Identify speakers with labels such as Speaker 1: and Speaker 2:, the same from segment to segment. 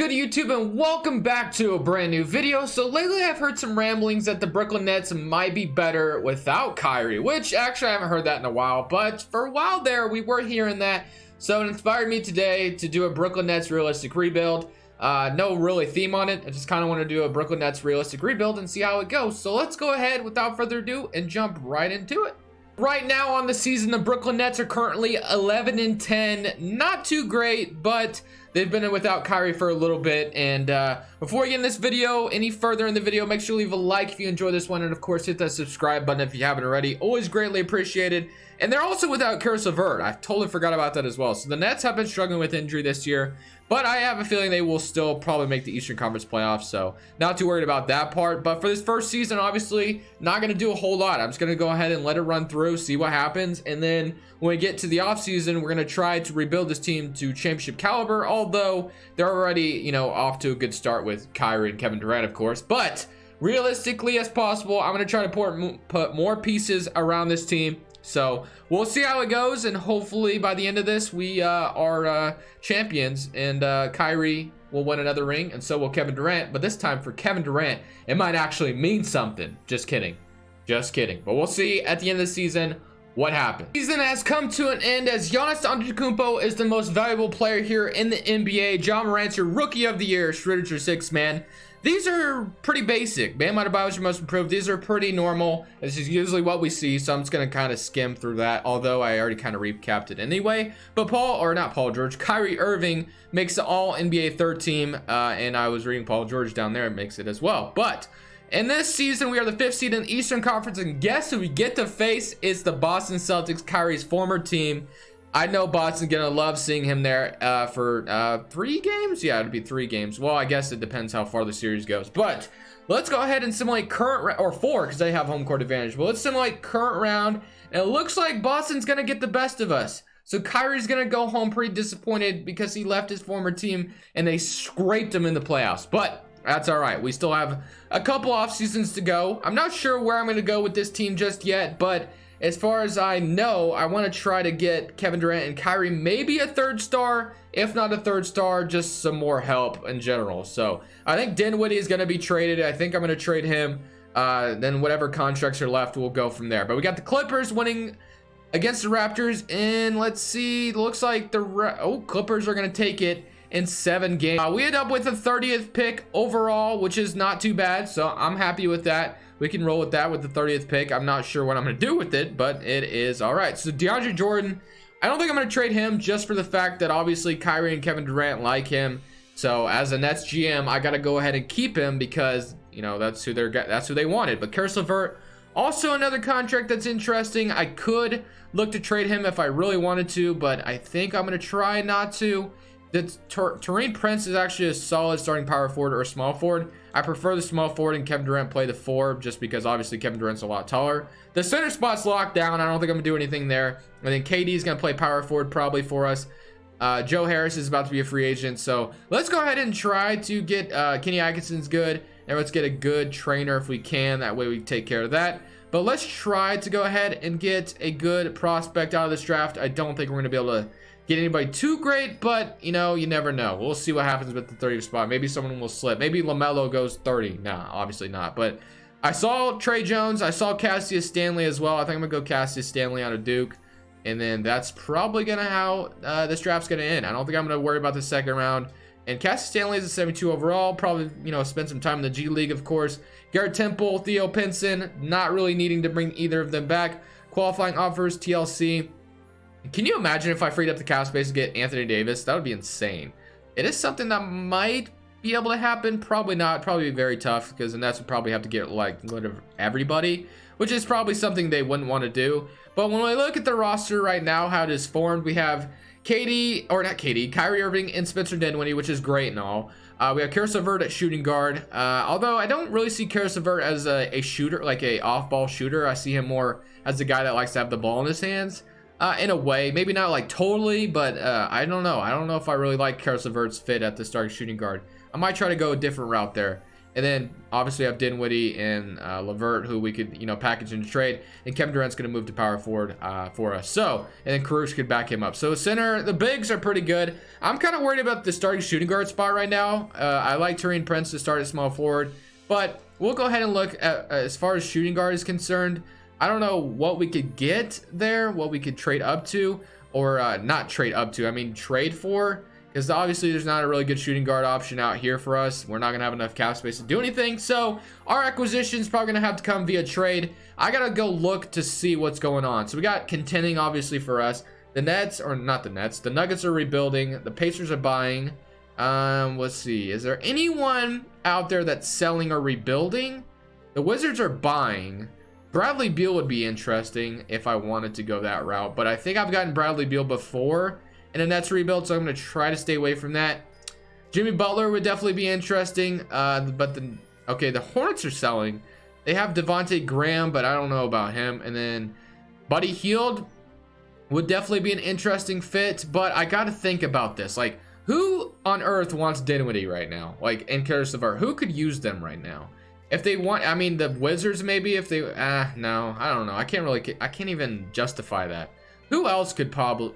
Speaker 1: good, YouTube, and welcome back to a brand new video. So lately I've heard some ramblings that the Brooklyn Nets might be better without Kyrie, which actually I haven't heard that in a while, but for a while there we were hearing that. So it inspired me today to do a Brooklyn Nets realistic rebuild. No really theme on it. I just kind of want to do a Brooklyn Nets realistic rebuild and see how it goes. So let's go ahead without further ado and jump right into it. Right now on the season, the Brooklyn Nets are currently 11-10. Not too great, but they've been without Kyrie for a little bit. And before we get in this video any further in the video, make sure to leave a like if you enjoy this one, and of course hit that subscribe button if you haven't already. Always greatly appreciated. And they're also without Kyrie. I totally forgot about that as well. So the Nets have been struggling with injury this year, but I have a feeling they will still probably make the Eastern Conference playoffs, so not too worried about that part. But for this first season, obviously not going to do a whole lot. I'm just going to go ahead and let it run through, see what happens, and then when we get to the offseason, we're going to try to rebuild this team to championship caliber, although they're already, off to a good start with Kyrie and Kevin Durant, of course. But realistically as possible, I'm going to try to put more pieces around this team. So we'll see how it goes, and hopefully by the end of this we are champions, and Kyrie will win another ring, and so will Kevin Durant. But this time for Kevin Durant, it might actually mean something. Just kidding, but we'll see at the end of the season what happens. The season has come to an end as Giannis Antetokounmpo is the most valuable player here in the NBA. Ja Morant's your Rookie of the Year. Schroeder's your sixth man. These are pretty basic. Bam Adebayo's your most improved. These are pretty normal. This is usually what we see, so I'm just going to kind of skim through that, although I already kind of recapped it anyway. But Kyrie Irving makes the All-NBA third team, and I was reading Paul George down there, it makes it as well. But in this season, we are the 5th seed in the Eastern Conference, and guess who we get to face? It's the Boston Celtics, Kyrie's former team. I know Boston's gonna love seeing him there for 3 games. Yeah, it'd be 3 games. Well, I guess it depends how far the series goes. But let's go ahead and simulate current or 4 because they have home court advantage. But let's simulate current round, and it looks like Boston's gonna get the best of us. So Kyrie's gonna go home pretty disappointed because he left his former team and they scraped him in the playoffs. But that's all right. We still have a couple off seasons to go. I'm not sure where I'm gonna go with this team just yet, but as far as I know, I want to try to get Kevin Durant and Kyrie maybe a 3rd star. If not a 3rd star, just some more help in general. So I think Dinwiddie is going to be traded. I think I'm going to trade him. Then whatever contracts are left, we'll go from there. But we got the Clippers winning against the Raptors. And let's see. It looks like the Clippers are going to take it in 7 games. We end up with a 30th pick overall, which is not too bad. So I'm happy with that. We can roll with that with the 30th pick. I'm not sure what I'm going to do with it, but it is all right. So DeAndre Jordan, I don't think I'm going to trade him just for the fact that obviously Kyrie and Kevin Durant like him. So as a Nets GM, I got to go ahead and keep him because, that's who they wanted. But Kyrie Levert, also another contract that's interesting. I could look to trade him if I really wanted to, but I think I'm going to try not to. Taurean Prince is actually a solid starting power forward or small forward. I prefer the small forward and Kevin Durant play the 4 just because obviously Kevin Durant's a lot taller. The center spot's locked down. I don't think I'm going to do anything there. I think KD is going to play power forward probably for us. Joe Harris is about to be a free agent. So let's go ahead and try to get Kenny Atkinson's good. And let's get a good trainer if we can. That way we take care of that. But let's try to go ahead and get a good prospect out of this draft. I don't think we're going to be able to get anybody too great, but you never know. We'll see what happens with the 30th spot. Maybe someone will slip. Maybe LaMelo goes 30. Nah, obviously not. But I saw Trey Jones. I saw Cassius Stanley as well. I think I'm gonna go Cassius Stanley out of Duke, and then that's probably gonna how this draft's gonna end. I don't think I'm gonna worry about the 2nd round. And Cassius Stanley is a 72 overall. Probably spend some time in the G League, of course. Garrett Temple, Theo Pinson. Not really needing to bring either of them back. Qualifying offers, TLC. Can you imagine if I freed up the cap space to get Anthony Davis? That would be insane. It is something that might be able to happen. Probably not. Probably be very tough because the Nets would probably have to get like everybody, which is probably something they wouldn't want to do. But when we look at the roster right now, how it is formed, we have Kyrie Irving and Spencer Dinwiddie, which is great and all. We have Kyrie Levert at shooting guard. Although I don't really see Kyrie Levert as a shooter, like a off-ball shooter. I see him more as a guy that likes to have the ball in his hands. In a way, maybe not like totally, but I don't know. I don't know if I really like Kyrie Levert's fit at the starting shooting guard. I might try to go a different route there. And then obviously we have Dinwiddie and Levert, who we could, package into trade. And Kevin Durant's going to move to power forward for us. So, and then Caruso could back him up. So center, the bigs are pretty good. I'm kind of worried about the starting shooting guard spot right now. I like Taurean Prince to start at small forward, but we'll go ahead and look at as far as shooting guard is concerned. I don't know what we could get there, what we could trade up to, or not trade up to, I mean trade for. Because obviously there's not a really good shooting guard option out here for us. We're not going to have enough cap space to do anything. So our acquisition is probably going to have to come via trade. I got to go look to see what's going on. So we got contending, obviously, for us. The Nets, or not the Nets, the Nuggets are rebuilding. The Pacers are buying. Let's see. Is there anyone out there that's selling or rebuilding? The Wizards are buying. Bradley Beal would be interesting if I wanted to go that route. But I think I've gotten Bradley Beal before and the Nets rebuild, so I'm going to try to stay away from that. Jimmy Butler would definitely be interesting, but the Hornets are selling. They have Devontae Graham, but I don't know about him. And then Buddy Hield would definitely be an interesting fit, but I got to think about this. Like, who on earth wants Dinwiddie right now? Like, and Caris LeVert, who could use them right now? If they want, I mean, the Wizards maybe. If they, no, I don't know. I can't even justify that. Who else could probably?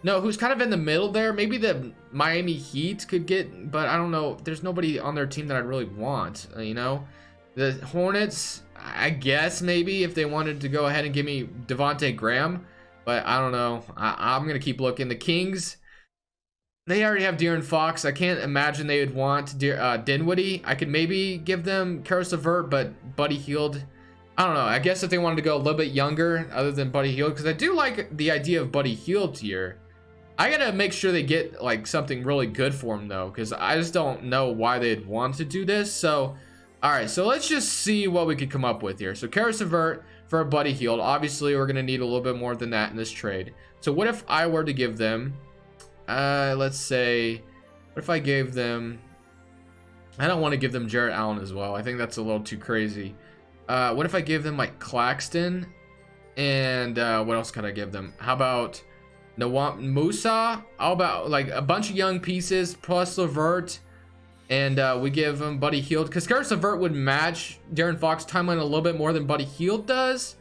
Speaker 1: No, who's kind of in the middle there? Maybe the Miami Heat could get, but I don't know. There's nobody on their team that I really want, The Hornets, I guess maybe if they wanted to go ahead and give me Devontae Graham, but I don't know. I'm going to keep looking. The Kings, they already have De'Aaron Fox. I can't imagine they would want Dinwiddie. I could maybe give them Caris LeVert, but Buddy Hield, I don't know. I guess if they wanted to go a little bit younger other than Buddy Hield, because I do like the idea of Buddy Hield here. I gotta make sure they get like something really good for him though, because I just don't know why they'd want to do this. So, all right, so let's just see what we could come up with here. So Caris LeVert for a Buddy Hield. Obviously, we're gonna need a little bit more than that in this trade. So what if I were to give them, let's say, what if I gave them? I don't want to give them Jarrett Allen as well. I think that's a little too crazy. What if I gave them like Claxton, and what else could I give them? How about Nawam Musa? How about like a bunch of young pieces plus LeVert, and we give him Buddy Hield, because Caris LeVert would match De'Aaron Fox timeline a little bit more than Buddy Hield does,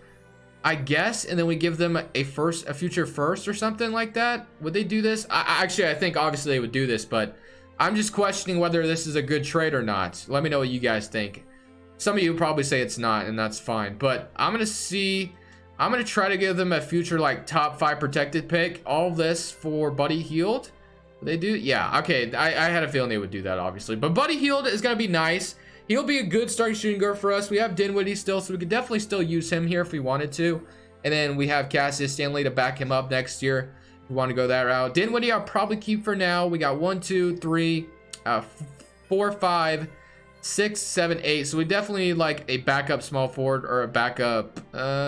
Speaker 1: I guess. And then we give them a future first or something like that. Would they do this? I think obviously they would do this, but I'm just questioning whether this is a good trade or not. Let me know what you guys think. Some of you probably say it's not, and that's fine, but I'm gonna try to give them a future like top 5 protected pick. All of this for Buddy Hield. They do? Yeah, okay. I had a feeling they would do that, obviously. But Buddy Hield is going to be nice. He'll be a good starting shooting guard for us. We have Dinwiddie still, so we could definitely still use him here if we wanted to. And then we have Cassius Stanley to back him up next year if we want to go that route. Dinwiddie I'll probably keep for now. We got 1, 2, 3, 4, 5, 6, 7, 8. So we definitely need like a backup small forward or a backup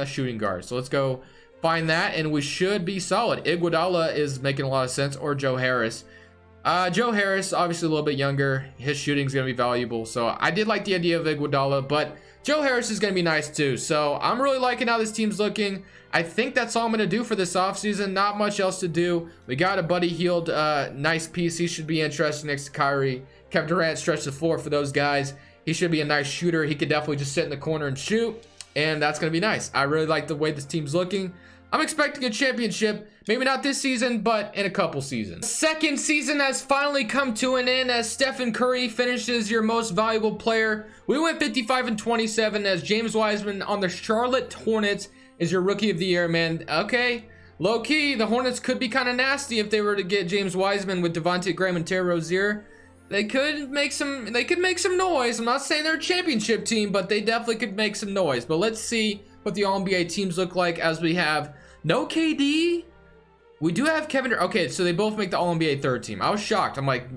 Speaker 1: shooting guard. So let's go find that, and we should be solid. Iguodala is making a lot of sense, or Joe Harris. Joe Harris, obviously a little bit younger. His shooting is going to be valuable. So I did like the idea of Iguodala, but Joe Harris is going to be nice too. So I'm really liking how this team's looking. I think that's all I'm going to do for this offseason. Not much else to do. We got a Buddy Hield, nice piece. He should be interesting next to Kyrie. Kevin Durant stretched the floor for those guys. He should be a nice shooter. He could definitely just sit in the corner and shoot, and that's going to be nice. I really like the way this team's looking. I'm expecting a championship, maybe not this season, but in a couple seasons. Second season has finally come to an end as Stephen Curry finishes your most valuable player. We went 55-27 as James Wiseman on the Charlotte Hornets is your rookie of the year, man. Okay, low key, the Hornets could be kind of nasty if they were to get James Wiseman with Devontae Graham and Terry Rozier. They could make some noise. I'm not saying they're a championship team, but they definitely could make some noise. But let's see what the All-NBA teams look like as we have no KD. We do have Kevin Durant. Okay, so they both make the All-NBA third team. I was shocked. I'm like,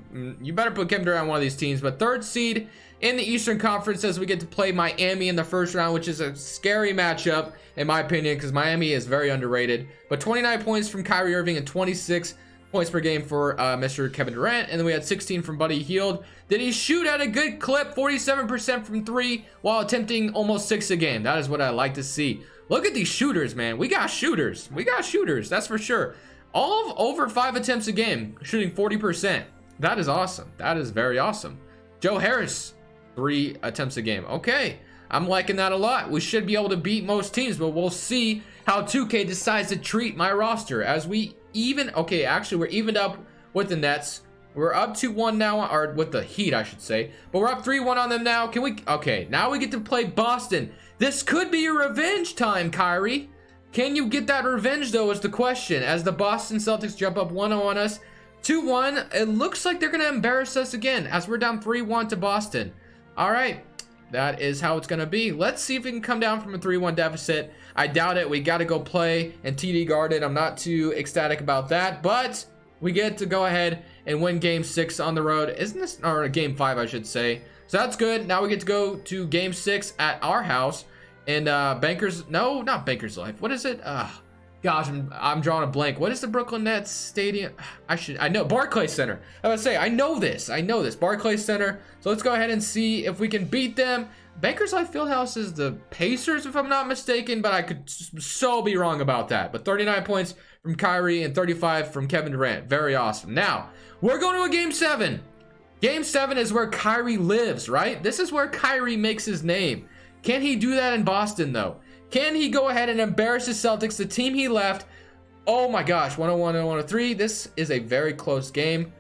Speaker 1: you better put Kevin Durant on one of these teams. But third seed in the Eastern Conference as we get to play Miami in the first round, which is a scary matchup, in my opinion, because Miami is very underrated. But 29 points from Kyrie Irving and 26 points per game for Mr. Kevin Durant. And then we had 16 from Buddy Hield. Did he shoot at a good clip, 47% from 3, while attempting almost 6 a game? That is what I like to see. Look at these shooters, man. We got shooters. We got shooters, that's for sure. All of over 5 attempts a game, shooting 40%. That is awesome. That is very awesome. Joe Harris, 3 attempts a game. Okay, I'm liking that a lot. We should be able to beat most teams, but we'll see how 2K decides to treat my roster as we even. Okay, actually, we're evened up with the Nets. We're up 2-1 now, or with the Heat, I should say. But we're up 3-1 on them now. Can we? Okay, now we get to play Boston. This could be your revenge time, Kyrie. Can you get that revenge, though, is the question. As the Boston Celtics jump up 1-0 on us. 2-1. It looks like they're going to embarrass us again as we're down 3-1 to Boston. All right. That is how it's going to be. Let's see if we can come down from a 3-1 deficit. I doubt it. We got to go play and TD Garden. I'm not too ecstatic about that, but we get to go ahead and win game 6 on the road. Isn't this, or game 5, I should say. So that's good. Now we get to go to game 6 at our house. And Bankers, no, not Bankers Life. What is it? Gosh, I'm drawing a blank. What is the Brooklyn Nets stadium? I know, Barclays Center. I was say, I know this, Barclays Center. So let's go ahead and see if we can beat them. Bankers Life Fieldhouse is the Pacers, if I'm not mistaken, but I could so be wrong about that. But 39 points from Kyrie and 35 from Kevin Durant. Very awesome. Now, we're going to a game 7. Game 7 is where Kyrie lives, right? This is where Kyrie makes his name. Can he do that in Boston, though? Can he go ahead and embarrass the Celtics, the team he left? Oh my gosh, 101 and 103. This is a very close game.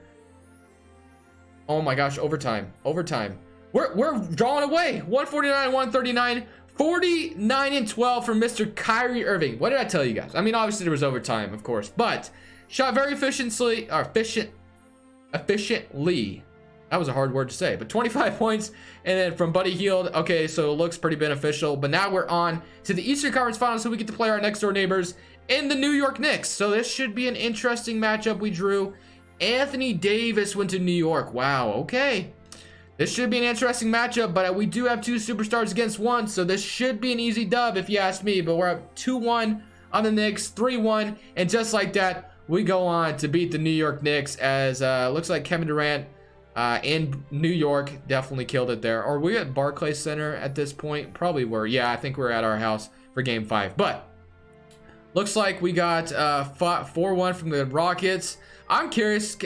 Speaker 1: Oh my gosh, overtime. We're drawing away. 149, 139, 49 and 12 from Mr. Kyrie Irving. What did I tell you guys? I mean, obviously there was overtime, of course, but shot very efficiently. That was a hard word to say, but 25 points. And then from Buddy Hield, okay, so it looks pretty beneficial. But now we're on to the Eastern Conference Finals, so we get to play our next door neighbors in the New York Knicks. So this should be an interesting matchup. We drew Anthony Davis went to New York. Wow, okay. This should be an interesting matchup, but we do have 2 superstars against 1, so this should be an easy dub if you ask me. But we're up 2-1 on the Knicks, 3-1, and just like that, we go on to beat the New York Knicks as looks like Kevin Durant in New York definitely killed it there. Are we at Barclays Center at this point? Probably were. Yeah, I think we're at our house for game 5. But looks like we got 4-1 from the Rockets. I'm curious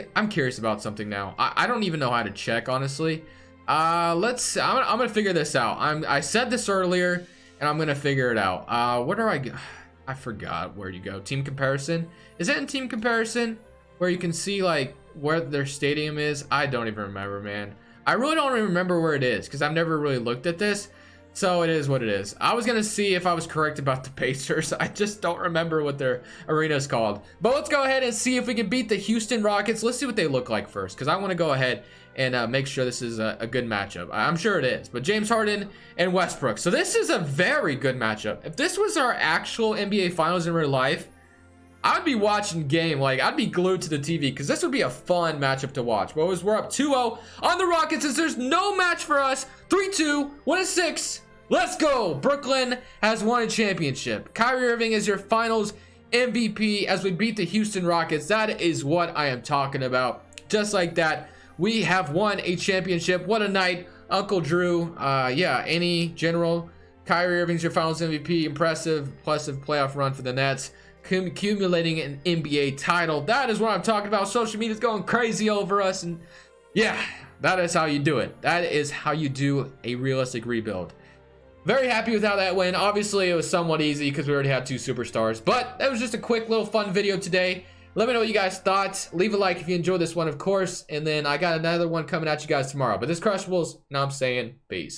Speaker 1: about something now. I don't even know how to check, honestly. I'm gonna figure this out. I said this earlier, and I'm gonna figure it out. What do I forgot where you go. Team comparison. Is it in team comparison where you can see like where their stadium is? I don't even remember, man. I really don't even remember where it is because I've never really looked at this. So it is what it is. I was gonna see if I was correct about the Pacers. I just don't remember what their arena is called. But let's go ahead and see if we can beat the Houston Rockets. Let's see what they look like first, because I want to go ahead and make sure this is a good matchup. I'm sure it is. But James Harden and Westbrook. So this is a very good matchup. If this was our actual NBA Finals in real life, I'd be watching game. Like, I'd be glued to the TV because this would be a fun matchup to watch. But we're up 2-0 on the Rockets as there's no match for us. 3-2, 1-6. Let's go. Brooklyn has won a championship. Kyrie Irving is your finals MVP as we beat the Houston Rockets. That is what I am talking about. Just like that, we have won a championship. What a night. Uncle Drew, yeah, any general. Kyrie Irving's your finals MVP. Impressive playoff run for the Nets. Accumulating an NBA title. That is what I'm talking about. Social media is going crazy over us, and yeah, that is how you do it. That is how you do a realistic rebuild. Very happy with how that went. Obviously, it was somewhat easy because we already had 2 superstars, but that was just a quick little fun video today. Let me know what you guys thought. Leave a like if you enjoyed this one, of course, and then I got another one coming at you guys tomorrow. But this Crushables, now I'm saying peace.